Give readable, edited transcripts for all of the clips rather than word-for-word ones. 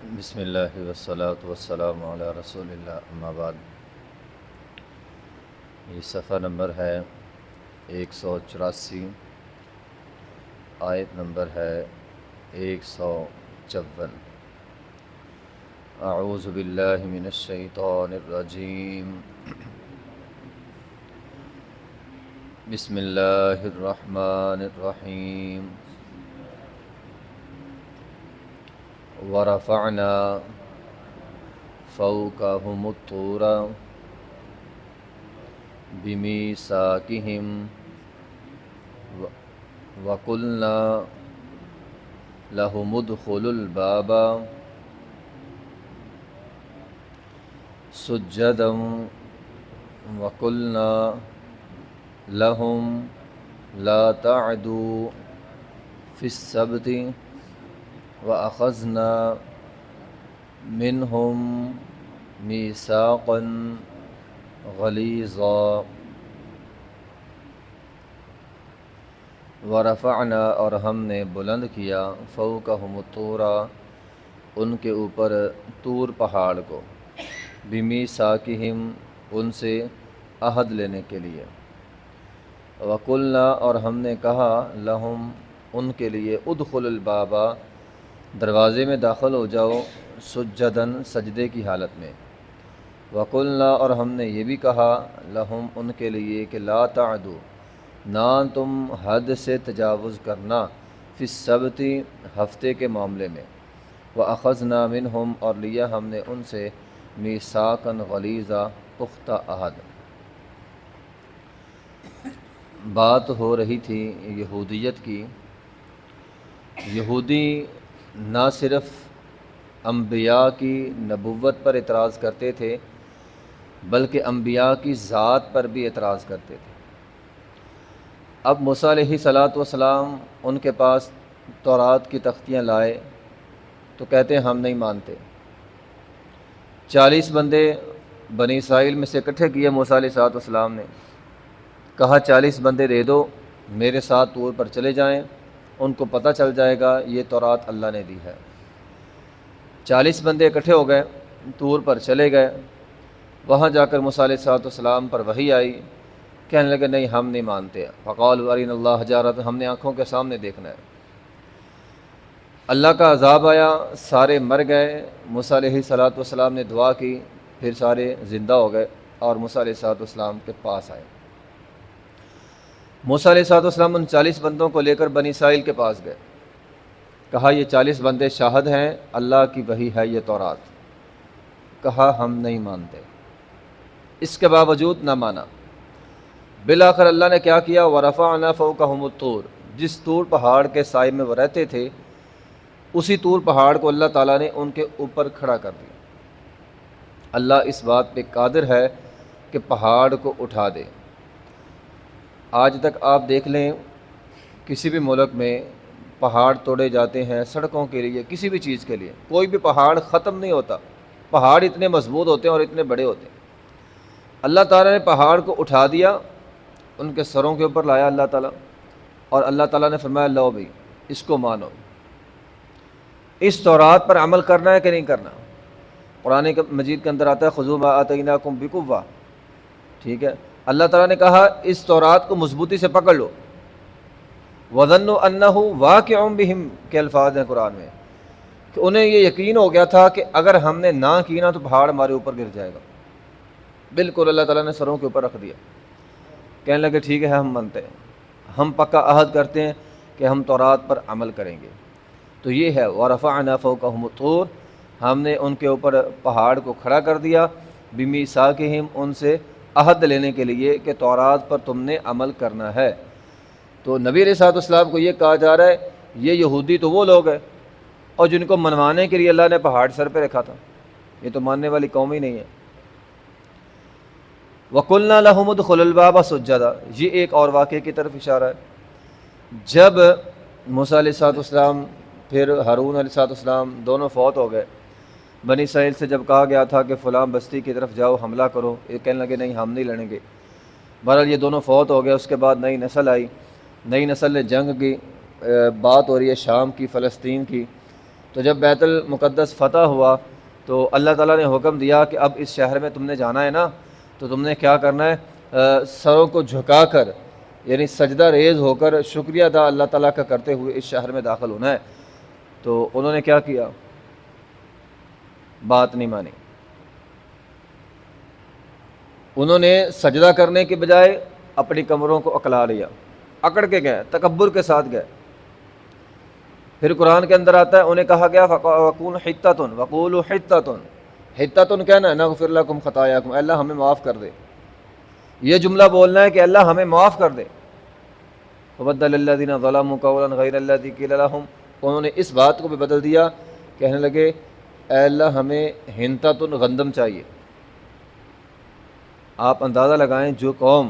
بسم اللہ والصلاة والسلام علی رسول اللہ، اما بعد۔ یہ صفحہ نمبر ہے 184، آیت نمبر ہے 154۔ اعوذ باللہ من الشیطان الرجیم، بسم اللہ الرحمن الرحیم۔ ورفعنا فوقهم الطور بميثاقهم وقلنا لهم ادخلوا الباب سجدا وقلنا لهم لا تعدوا في السبت وأخذنا منهم ميثاقا غليظا۔ ورفعنا، اور ہم نے بلند کیا، فوقهم الطور، ان کے اوپر طور پہاڑ کو، بمیثاقہم، ان سے عہد لینے کے لیے، وقلنا، اور ہم نے کہا، لہم، ان کے لیے، ادخل الباب، دروازے میں داخل ہو جاؤ، سجدن، سجدے کی حالت میں، وقلنا، اور ہم نے یہ بھی کہا، لہم، ان کے لیے، کہ لا تعدو، نہ تم حد سے تجاوز کرنا، فی السبت، ہفتے کے معاملے میں، واخذنا منہم، اور لیا ہم نے ان سے، میثاقا غلیظا، پختہ عہد۔ بات ہو رہی تھی یہودیت کی۔ یہودی نہ صرف انبیاء کی نبوت پر اعتراض کرتے تھے، بلکہ انبیاء کی ذات پر بھی اعتراض کرتے تھے۔ اب موسیٰ علیہ السلام ان کے پاس تورات کی تختیاں لائے تو کہتے ہیں ہم نہیں مانتے۔ 40 بندے بنی اسرائیل میں سے اکٹھے کیے موسیٰ علیہ السلام نے، کہا 40 بندے دے دو، میرے ساتھ طور پر چلے جائیں، ان کو پتہ چل جائے گا یہ تورات اللہ نے دی ہے۔ 40 بندے اکٹھے ہو گئے، طور پر چلے گئے، وہاں جا کر موسیٰ علیہ السلام پر وحی آئی، کہنے لگے نہیں ہم نہیں مانتے، فقالوا ارنا اللہ جہرۃ، ہم نے آنکھوں کے سامنے دیکھنا ہے۔ اللہ کا عذاب آیا، سارے مر گئے۔ موسیٰ علیہ السلام نے دعا کی، پھر سارے زندہ ہو گئے اور موسیٰ علیہ السلام کے پاس آئے۔ موسیٰ علیہ السلام ان 40 بندوں کو لے کر بنی اسرائیل کے پاس گئے، کہا یہ 40 بندے شاہد ہیں، اللہ کی وحی ہے یہ تورات۔ کہا ہم نہیں مانتے، اس کے باوجود نہ مانا۔ بالآخر اللہ نے کیا کیا، ورفعنا فوقهم الطور، جس طور پہاڑ کے سائے میں وہ رہتے تھے، اسی طور پہاڑ کو اللہ تعالیٰ نے ان کے اوپر کھڑا کر دیا۔ اللہ اس بات پہ قادر ہے کہ پہاڑ کو اٹھا دے۔ آج تک آپ دیکھ لیں کسی بھی ملک میں پہاڑ توڑے جاتے ہیں سڑکوں کے لیے، کسی بھی چیز کے لیے، کوئی بھی پہاڑ ختم نہیں ہوتا۔ پہاڑ اتنے مضبوط ہوتے ہیں اور اتنے بڑے ہوتے ہیں۔ اللہ تعالیٰ نے پہاڑ کو اٹھا دیا، ان کے سروں کے اوپر لایا اللہ تعالیٰ، اور اللہ تعالیٰ نے فرمایا لو بھائی اس کو مانو۔ اس تورات پر عمل کرنا ہے کہ نہیں کرنا؟ قرآن مجید کے اندر آتا ہے خذوا ما آتیناکم بقوۃ، ٹھیک ہے؟ اللہ تعالیٰ نے کہا اس تورات کو مضبوطی سے پکڑ لو۔ وَظَنُّوا أَنَّهُ وَاقِعٌ بِهِمْ کے الفاظ ہیں قرآن میں، کہ انہیں یہ یقین ہو گیا تھا کہ اگر ہم نے نہ کی نا تو پہاڑ ہمارے اوپر گر جائے گا۔ بالکل اللہ تعالیٰ نے سروں کے اوپر رکھ دیا، کہنے لگے ٹھیک ہے ہم مانتے ہیں، ہم پکا عہد کرتے ہیں کہ ہم تورات پر عمل کریں گے۔ تو یہ ہے وَرَفَعْنَا فَوْقَهُمُ الطُّورَ، ہم نے ان کے اوپر پہاڑ کو کھڑا کر دیا، بِمِيثَاقِهِمْ، ان سے عہد لینے کے لیے کہ تورات پر تم نے عمل کرنا ہے۔ تو نبی علیہ السلام کو یہ کہا جا رہا ہے یہ یہودی تو وہ لوگ ہیں اور جن کو منوانے کے لیے اللہ نے پہاڑ سر پہ رکھا تھا، یہ تو ماننے والی قوم ہی نہیں ہے۔ وَقُلْنَا لَهُمُ ادْخُلُوا الْبَابَ سُجَّدًا، یہ ایک اور واقعے کی طرف اشارہ ہے۔ جب موسیٰ علیہ السلام پھر ہارون علیہ السلام دونوں فوت ہو گئے، بنی اسرائیل سے جب کہا گیا تھا کہ فلاں بستی کی طرف جاؤ حملہ کرو، یہ کہنے لگے نہیں ہم نہیں لڑیں گے۔ بہرحال یہ دونوں فوت ہو گئے۔ اس کے بعد نئی نسل آئی، نئی نسل نے جنگ کی، بات ہو رہی ہے شام کی، فلسطین کی۔ تو جب بیت المقدس فتح ہوا تو اللہ تعالیٰ نے حکم دیا کہ اب اس شہر میں تم نے جانا ہے نا، تو تم نے کیا کرنا ہے، سروں کو جھکا کر یعنی سجدہ ریز ہو کر شکریہ ادا اللہ تعالیٰ کا کرتے ہوئے اس شہر میں داخل ہونا ہے۔ تو انہوں نے کیا کیا، بات نہیں مانی۔ انہوں نے سجدہ کرنے کے بجائے اپنی کمروں کو اکلا لیا، اکڑ کے گئے، تکبر کے ساتھ گئے۔ پھر قرآن کے اندر آتا ہے انہیں کہا گیا وَقُولُوا حِطَّةٌ وَقُولُوا حِطَّةٌ، حِطَّةٌ کہنا ہے نغفر لکم خطایاکم، اللہ ہمیں معاف کر دے، یہ جملہ بولنا ہے کہ اللہ ہمیں معاف کر دے۔ فَبَدَّلَ الَّذِينَ ظَلَمُوا قَوْلًا غَيْرَ الَّذِي قِيلَ لَهُمْ، انہوں نے اس بات کو بھی بدل دیا، کہنے لگے اے اللہ ہمیں حنطۃ غندم چاہیے۔ آپ اندازہ لگائیں جو قوم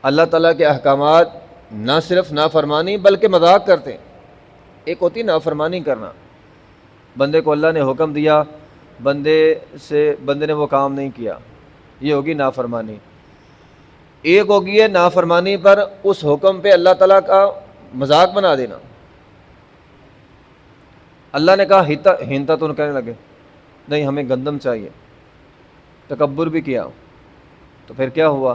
اللہ تعالیٰ کے احکامات نہ صرف نافرمانی بلکہ مذاق کرتے ہیں۔ ایک ہوتی نافرمانی کرنا، بندے کو اللہ نے حکم دیا، بندے نے وہ کام نہیں کیا، یہ ہوگی نافرمانی۔ ایک ہوگی ہے نافرمانی پر اس حکم پہ اللہ تعالیٰ کا مذاق بنا دینا۔ اللہ نے کہا ہنتا تو کہنے لگے نہیں ہمیں گندم چاہیے، تکبر بھی کیا۔ تو پھر کیا ہوا،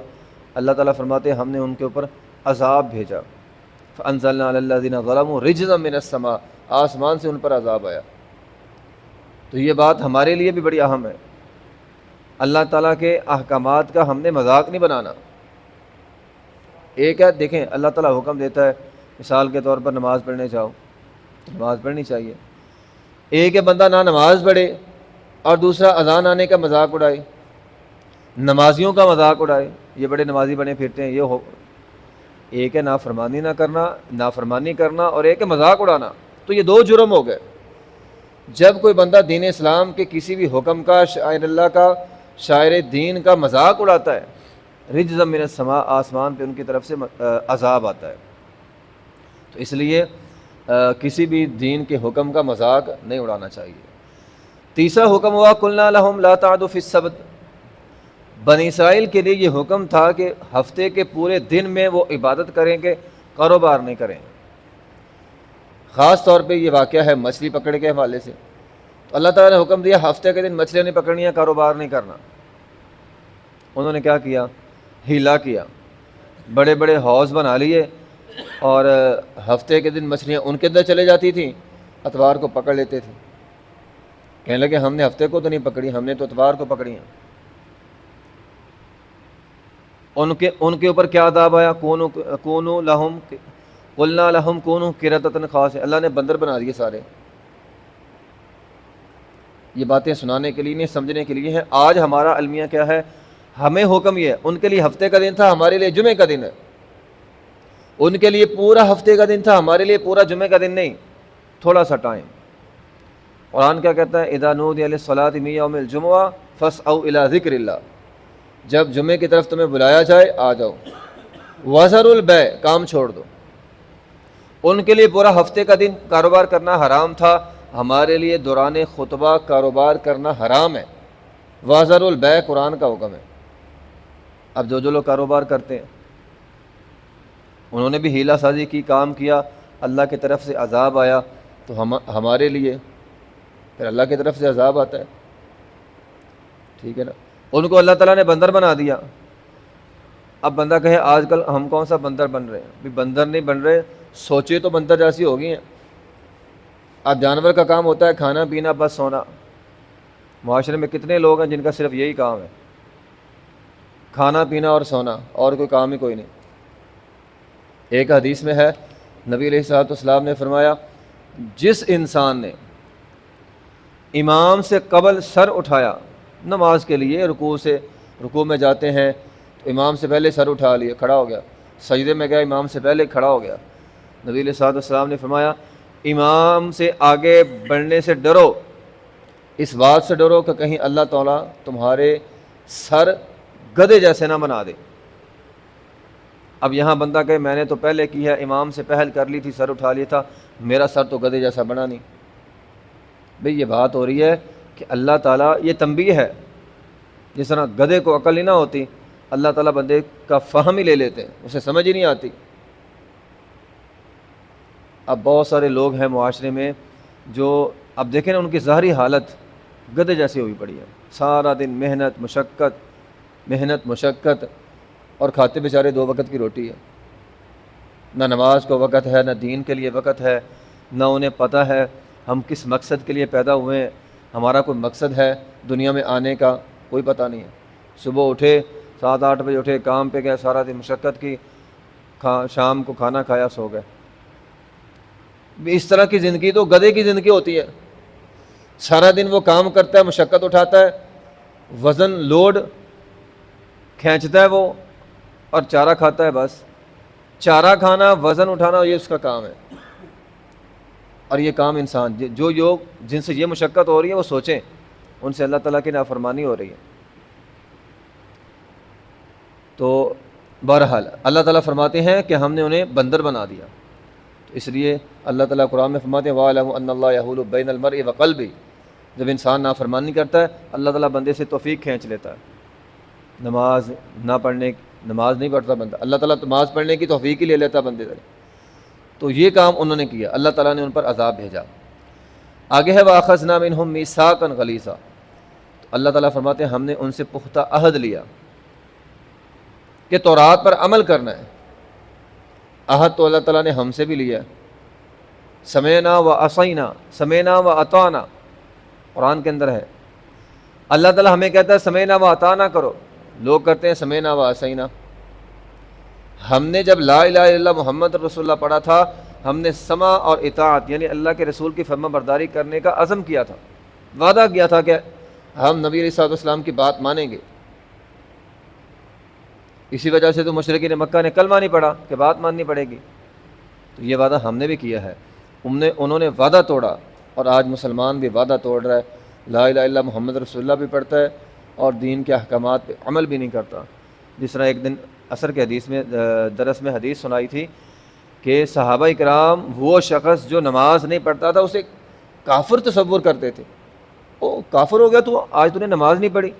اللہ تعالیٰ فرماتے ہیں ہم نے ان کے اوپر عذاب بھیجا، فَأَنزَلْنَا عَلَى الَّذِينَ ظَلَمُوا رِجْزًا مِّنَ السَّمَاءِ، آسمان سے ان پر عذاب آیا۔ تو یہ بات ہمارے لیے بھی بڑی اہم ہے، اللہ تعالیٰ کے احکامات کا ہم نے مذاق نہیں بنانا۔ ایک ہے دیکھیں اللہ تعالیٰ حکم دیتا ہے مثال کے طور پر نماز پڑھنے جاؤ، نماز پڑھنی چاہیے۔ ایک ہے بندہ نہ نماز پڑھے اور دوسرا اذان آنے کا مذاق اڑائے، نمازیوں کا مذاق اڑائے، یہ بڑے نمازی بنے پھرتے ہیں، ایک ہے نافرمانی کرنا اور ایک ہے مذاق اڑانا۔ تو یہ دو جرم ہو گئے۔ جب کوئی بندہ دین اسلام کے کسی بھی حکم کا، شاعر اللہ کا، شاعر دین کا مذاق اڑاتا ہے، رجزا من السماء، آسمان پہ ان کی طرف سے عذاب آتا ہے۔ تو اس لیے کسی بھی دین کے حکم کا مذاق نہیں اڑانا چاہیے۔ تیسرا حکم ہوا قلنا لہم لا تعدوا فی السبت، بنی اسرائیل کے لیے یہ حکم تھا کہ ہفتے کے پورے دن میں وہ عبادت کریں گے، کاروبار نہیں کریں۔ خاص طور پہ یہ واقعہ ہے مچھلی پکڑ کے حوالے سے، تو اللہ تعالیٰ نے حکم دیا ہفتے کے دن مچھلیاں نہیں پکڑنی ہیں، کاروبار نہیں کرنا۔ انہوں نے کیا کیا، ہیلا کیا، بڑے بڑے حوض بنا لیے اور ہفتے کے دن مچھلیاں ان کے اندر چلے جاتی تھیں، اتوار کو پکڑ لیتے تھے۔ کہنے لگے ہم نے ہفتے کو تو نہیں پکڑی، ہم نے تو اتوار کو پکڑی ہیں۔ ان کے اوپر کیا عذاب آیا، کونوا لہم قلنا لہم کونوا قردۃ خاسئین، اللہ نے بندر بنا دیے سارے۔ یہ باتیں سنانے کے لیے نہیں، سمجھنے کے لیے ہے۔ آج ہمارا المیہ کیا ہے، ہمیں حکم یہ ہے، ان کے لیے ہفتے کا دن تھا، ہمارے لیے جمعے کا دن ہے۔ ان کے لیے پورا ہفتے کا دن تھا، ہمارے لیے پورا جمعے کا دن نہیں، تھوڑا سا ٹائم۔ قرآن کیا کہتا ہے، اذا نودی للصلاۃ من یوم الجمعہ فاسعوا الی ذکر اللہ، جب جمعے کی طرف تمہیں بلایا جائے آ جاؤ۔ وذروا البیع، کام چھوڑ دو۔ ان کے لیے پورا ہفتے کا دن کاروبار کرنا حرام تھا، ہمارے لیے دوران خطبہ کاروبار کرنا حرام ہے۔ وذروا البیع قرآن کا حکم ہے۔ اب جو لوگ کاروبار کرتے ہیں انہوں نے بھی ہیلا سازی کی، کام کیا، اللہ کی طرف سے عذاب آیا، تو ہمارے لیے پھر اللہ کی طرف سے عذاب آتا ہے، ٹھیک ہے نا۔ ان کو اللہ تعالیٰ نے بندر بنا دیا۔ اب بندہ کہے آج کل ہم کون سا بندر بن رہے ہیں، بھی بندر نہیں بن رہے، سوچے تو بندر جیسی ہو گئی ہیں۔ اب جانور کا کام ہوتا ہے کھانا پینا بس سونا۔ معاشرے میں کتنے لوگ ہیں جن کا صرف یہی کام ہے، کھانا پینا اور سونا، اور کوئی کام ہی کوئی نہیں۔ ایک حدیث میں ہے نبی علیہ الصلوۃ والسلام نے فرمایا، جس انسان نے امام سے قبل سر اٹھایا نماز کے لیے، رکوع میں جاتے ہیں تو امام سے پہلے سر اٹھا لیا، کھڑا ہو گیا، سجدے میں گیا امام سے پہلے کھڑا ہو گیا، نبی علیہ الصلوۃ والسلام نے فرمایا امام سے آگے بڑھنے سے ڈرو، اس بات سے ڈرو کہ کہیں اللہ تعالیٰ تمہارے سر گدھے جیسے نہ بنا دے۔ اب یہاں بندہ کہے میں نے تو پہلے کی ہے، امام سے پہل کر لی تھی، سر اٹھا لیا تھا، میرا سر تو گدھے جیسا بنا نہیں۔ بھئی یہ بات ہو رہی ہے کہ اللہ تعالیٰ، یہ تنبیہ ہے، جس طرح گدھے کو عقل ہی نہ ہوتی، اللہ تعالیٰ بندے کا فہم ہی لے لیتے ہیں، اسے سمجھ ہی نہیں آتی۔ اب بہت سارے لوگ ہیں معاشرے میں جو اب دیکھیں نا ان کی ظاہری حالت گدھے جیسی ہوئی پڑی ہے، سارا دن محنت مشقت، اور کھاتے بیچارے 2 وقت کی روٹی ہے، نہ نماز کو وقت ہے، نہ دین کے لیے وقت ہے، نہ انہیں پتہ ہے ہم کس مقصد کے لیے پیدا ہوئے ہیں، ہمارا کوئی مقصد ہے دنیا میں آنے کا، کوئی پتہ نہیں ہے۔ صبح اٹھے 7-8 بجے اٹھے، کام پہ گئے، سارا دن مشقت کی، شام کو کھانا کھایا، سو گئے۔ اس طرح کی زندگی تو گدھے کی زندگی ہوتی ہے، سارا دن وہ کام کرتا ہے، مشقت اٹھاتا ہے، وزن لوڈ کھینچتا ہے وہ، اور چارہ کھاتا ہے، بس چارہ کھانا، وزن اٹھانا، یہ اس کا کام ہے۔ اور یہ کام انسان جو لوگ جن سے یہ مشقت ہو رہی ہے وہ سوچیں ان سے اللہ تعالیٰ کی نافرمانی ہو رہی ہے۔ تو بہرحال اللہ تعالیٰ فرماتے ہیں کہ ہم نے انہیں بندر بنا دیا، تو اس لیے اللہ تعالیٰ قرآن میں فرماتے ہیں وَاعْلَمُوا أَنَّ اللَّهَ يَحُولُ بَيْنَ الْمَرْءِ وَقَلْبِهِ، جب انسان نافرمانی کرتا ہے اللہ تعالیٰ بندے سے توفیق کھینچ لیتا ہے، نماز نہیں پڑھتا بندہ، اللہ تعالیٰ نماز پڑھنے کی توفیق ہی لے لیتا بندے سے۔ تو یہ کام انہوں نے کیا، اللہ تعالیٰ نے ان پر عذاب بھیجا۔ آگے ہے وَأَخَذْنَا مِنْهُم مِيثَاقًا غَلِيظًا، اللہ تعالیٰ فرماتے ہیں ہم نے ان سے پختہ عہد لیا کہ تورات پر عمل کرنا ہے۔ عہد تو اللہ تعالیٰ نے ہم سے بھی لیا، سمعنا وعصینا، سمعنا واطعنا، قرآن کے اندر ہے۔ اللہ تعالیٰ ہمیں کہتا ہے سمعنا واطعنا کرو، لوگ کرتے ہیں سمعنا وعصینا۔ ہم نے جب لا الہ الا اللہ محمد رسول اللہ پڑھا تھا، ہم نے سمع اور اطاعت یعنی اللہ کے رسول کی فرما برداری کرنے کا عزم کیا تھا، وعدہ کیا تھا کہ ہم نبی علیہ الصلوۃ والسلام کی بات مانیں گے۔ اسی وجہ سے تو مشرکین مکہ نے کلمہ نہیں پڑھا کہ بات ماننی پڑے گی، تو یہ وعدہ ہم نے بھی کیا ہے۔ انہوں نے وعدہ توڑا، اور آج مسلمان بھی وعدہ توڑ رہا ہے، لا الہ الا اللہ محمد رسول اللہ بھی پڑھتا ہے اور دین کے احکامات پہ عمل بھی نہیں کرتا۔ جس طرح ایک دن عصر کے درس میں حدیث سنائی تھی کہ صحابہ کرام وہ شخص جو نماز نہیں پڑھتا تھا اسے کافر تصور کرتے تھے، او کافر ہو گیا تو آج تو نے نماز نہیں پڑھی،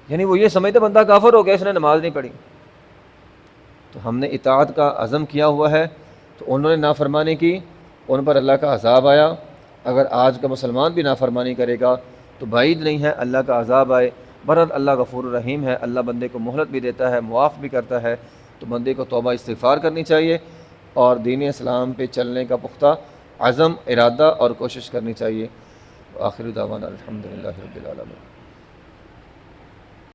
یعنی وہ یہ سمجھتے بندہ کافر ہو گیا اس نے نماز نہیں پڑھی۔ تو ہم نے اطاعت کا عزم کیا ہوا ہے، تو انہوں نے نافرمانی کی، ان پر اللہ کا عذاب آیا۔ اگر آج کا مسلمان بھی نافرمانی کرے گا تو بعید نہیں ہے اللہ کا عذاب آئے۔ برحال اللہ غفور الرحیم ہے، اللہ بندے کو مہلت بھی دیتا ہے، معاف بھی کرتا ہے، تو بندے کو توبہ استغفار کرنی چاہیے اور دین اسلام پہ چلنے کا پختہ عزم، ارادہ اور کوشش کرنی چاہیے۔ آخر دعوانا الحمدللہ رب العالمین۔